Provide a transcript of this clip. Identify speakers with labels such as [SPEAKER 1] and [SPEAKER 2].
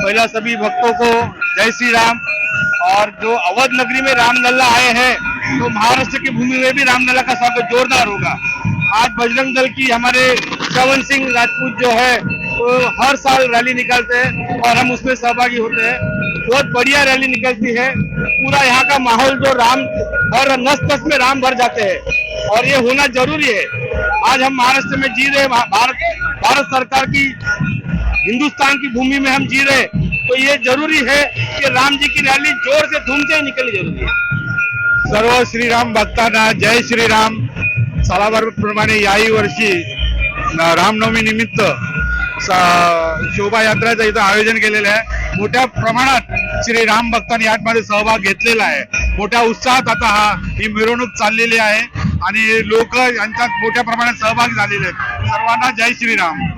[SPEAKER 1] पहला सभी भक्तों को जय श्री राम। और जो अवध नगरी में रामलला आए हैं तो महाराष्ट्र की भूमि में भी रामलला का स्वागत जोरदार होगा। आज बजरंग दल की हमारे श्रवण सिंह राजपूत जो है वो हर साल रैली निकालते हैं और हम उसमें सहभागी होते हैं। बहुत बढ़िया रैली निकलती है। पूरा यहाँ का माहौल जो राम हर नस नस में राम भर जाते हैं और ये होना जरूरी है। आज हम महाराष्ट्र में जी रहे, भारत सरकार की हिंदुस्तान की भूमि में हम जी रहे, तो ये जरूरी है कि राम जी की रैली जोर से धूम से निकलनी जरूरी है।
[SPEAKER 2] सर्व श्रीराम भक्तांना जय श्रीराम। सालाबारप्रमाणे याही वर्षी रामनवमी निमित्त शोभायात्रेचं इथं आयोजन केलेलं आहे। मोठ्या प्रमाणात श्री राम भक्तांनी यामध्ये सहभाग घेतलेला आहे। मोठ्या उत्साहात आता ही मिरवणूक चाललेली आहे आणि लोक यांच्यात मोठ्या प्रमाणात सहभागी झालेले आहेत। सर्वांना जय श्रीराम।